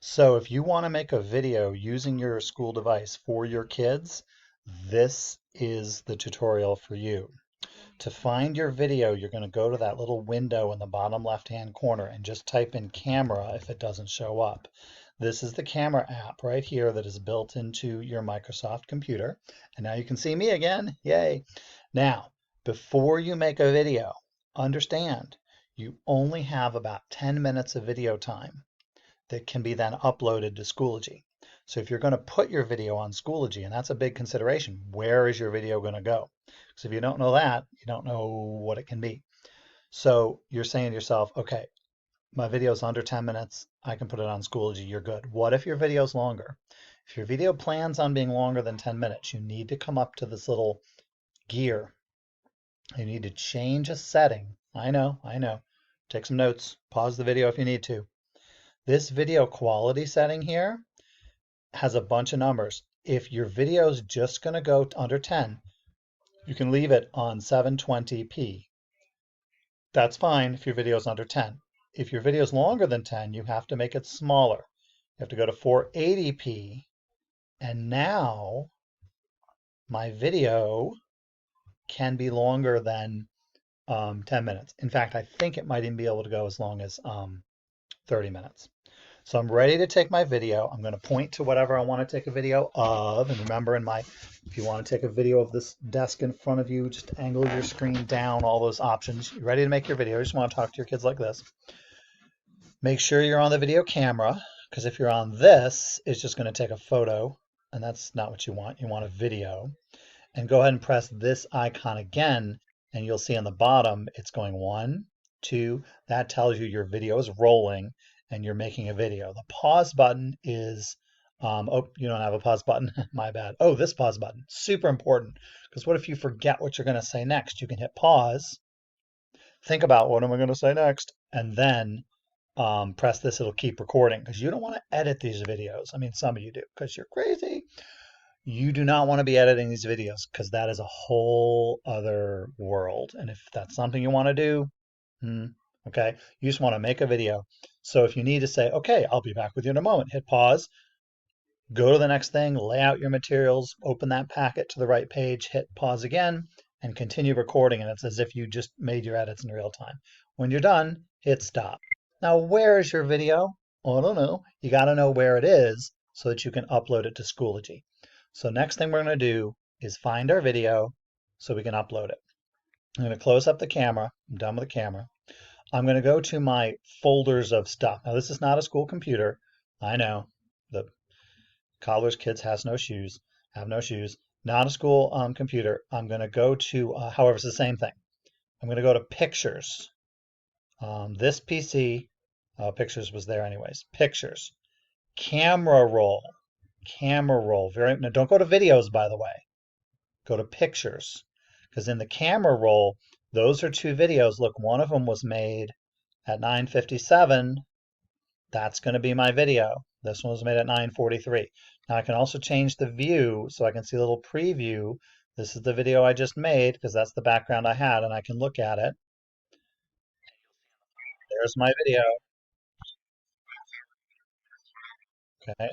So if you want to make a video using your school device for your kids, this is the tutorial for you. To find your video, you're going to go to that little window in the bottom left-hand corner and just type in camera if it doesn't show up. This is the camera app right here that is built into your Microsoft computer. And now you can see me again. Yay. Now, before you make a video, understand you only have about 10 minutes of video time that can be then uploaded to Schoology. So if you're going to put your video on Schoology, and that's a big consideration, where is your video going to go? Because if you don't know that, you don't know what it can be. So you're saying to yourself, okay, my video is under 10 minutes. I can put it on Schoology. You're good. What if your video is longer? If your video plans on being longer than 10 minutes, you need to come up to this little gear. You need to change a setting. I know. Take some notes. Pause the video if you need to. This video quality setting here has a bunch of numbers. If your video is just going to go under 10, you can leave it on 720p. That's fine if your video is under 10. If your video is longer than 10, you have to make it smaller. You have to go to 480p. And now my video can be longer than 10 minutes. In fact, I think it might even be able to go as long as 30 minutes. So I'm ready to take my video. I'm going to point to whatever I want to take a video of. And remember, if you want to take a video of this desk in front of you, just angle your screen down, all those options. You're ready to make your video. You just want to talk to your kids like this. Make sure you're on the video camera, because if you're on this, it's just going to take a photo, and that's not what you want. You want a video. And go ahead and press this icon again, and you'll see on the bottom, it's going 1, 2. That tells you your video is rolling and you're making a video. The pause button is, oh, you don't have a pause button. My bad. Oh, this pause button, super important, because what if you forget what you're going to say next? You can hit pause, think about what am I going to say next, and then press this. It'll keep recording, because you don't want to edit these videos. I mean, some of you do, because you're crazy. You do not want to be editing these videos, because that is a whole other world. And if that's something you want to do, okay, you just want to make a video. So if you need to say, okay, I'll be back with you in a moment, hit pause, go to the next thing, lay out your materials, open that packet to the right page, hit pause again, and continue recording. And it's as if you just made your edits in real time. When you're done, hit stop. Now, where is your video? Oh, I don't know. You got to know where it is so that you can upload it to Schoology. So next thing we're going to do is find our video so we can upload it. I'm going to close up the camera. I'm done with the camera. I'm going to go to my folders of stuff. Now, this is not a school computer. I know. The cobbler's kids have no shoes. Not a school computer. I'm going to go to, however, it's the same thing. I'm going to go to Pictures. This PC, Pictures was there anyways. Pictures. Camera roll. Now, don't go to videos, by the way. Go to Pictures. Because in the camera roll, those are 2 videos. Look, one of them was made at 9:57. That's going to be my video. This one was made at 9:43. Now I can also change the view so I can see a little preview. This is the video I just made, because that's the background I had, and I can look at it. There's my video. Okay.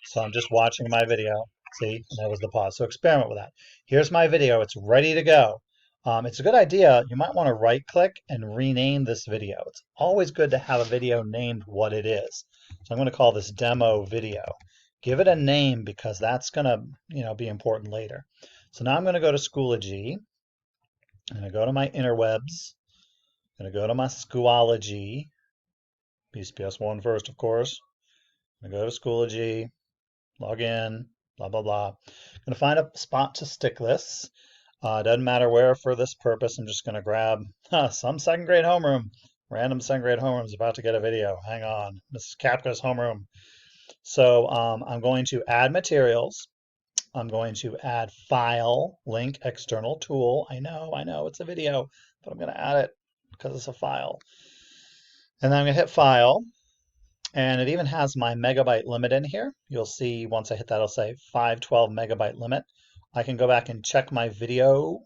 So I'm just watching my video. See, that was the pause. So experiment with that. Here's my video. It's ready to go. It's a good idea. You might want to right click and rename this video. It's always good to have a video named what it is. So I'm going to call this demo video. Give it a name, because that's going to, be important later. So now I'm going to go to Schoology. I'm going to go to my interwebs. I'm going to go to my Schoology. BCPS1 first, of course. I'm going to go to Schoology. Log in, blah, blah, blah. I'm going to find a spot to stick this. Doesn't matter where for this purpose. I'm just going to grab some second grade homeroom. Random second grade homeroom is about to get a video. Hang on. Mrs. Kapka's homeroom. So I'm going to add materials. I'm going to add file, link, external tool. I know, it's a video, but I'm going to add it because it's a file. And then I'm going to hit file. And it even has my megabyte limit in here. You'll see once I hit that, it'll say 512 megabyte limit. I can go back and check my video,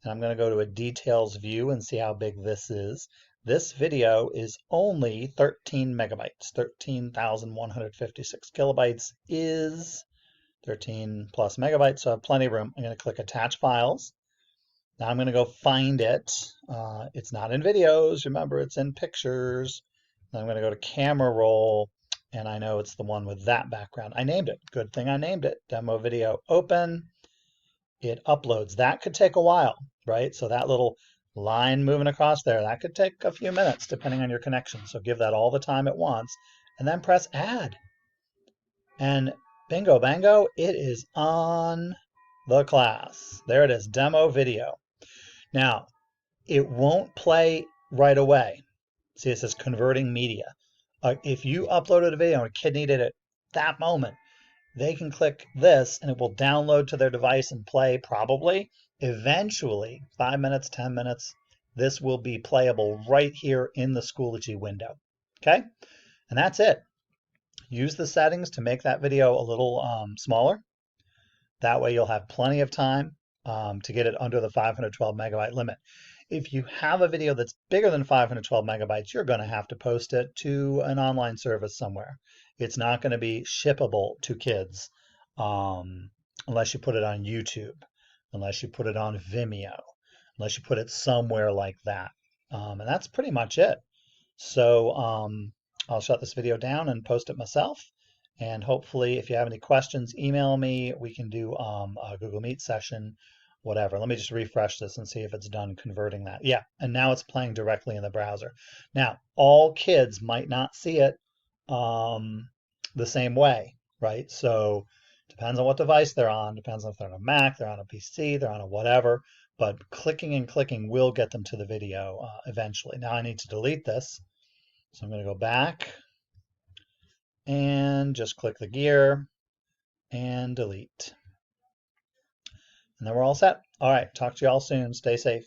and I'm going to go to a details view and see how big this is. This video is only 13 megabytes. 13,156 kilobytes is 13 plus megabytes, so I have plenty of room. I'm going to click Attach Files. Now I'm going to go find it. It's not in videos, remember, it's in pictures. Then I'm going to go to Camera Roll, and I know it's the one with that background. I named it. Good thing I named it. Demo video open. It uploads. That could take a while, right? So that little line moving across there, that could take a few minutes depending on your connection. So give that all the time at once, and then press Add. And bingo bango, it is on the class. There it is, demo video. Now, it won't play right away. See, it says converting media. If you uploaded a video and a kid needed it that moment, they can click this and it will download to their device and play probably. Eventually, 5 minutes, 10 minutes, this will be playable right here in the Schoology window. Okay? And that's it. Use the settings to make that video a little smaller. That way you'll have plenty of time to get it under the 512 megabyte limit. If you have a video that's bigger than 512 megabytes, you're going to have to post it to an online service somewhere. It's not going to be shippable to kids unless you put it on YouTube, unless you put it on Vimeo, unless you put it somewhere like that. And that's pretty much it. So I'll shut this video down and post it myself. And hopefully, if you have any questions, email me. We can do a Google Meet session, whatever. Let me just refresh this and see if it's done converting that. Yeah, and now it's playing directly in the browser. Now, all kids might not see it the same way, right? So depends on what device they're on, depends on if they're on a Mac, they're on a PC, they're on a whatever, but clicking and clicking will get them to the video eventually. Now I need to delete this. So I'm going to go back and just click the gear and delete. And then we're all set. All right, talk to you all soon. Stay safe.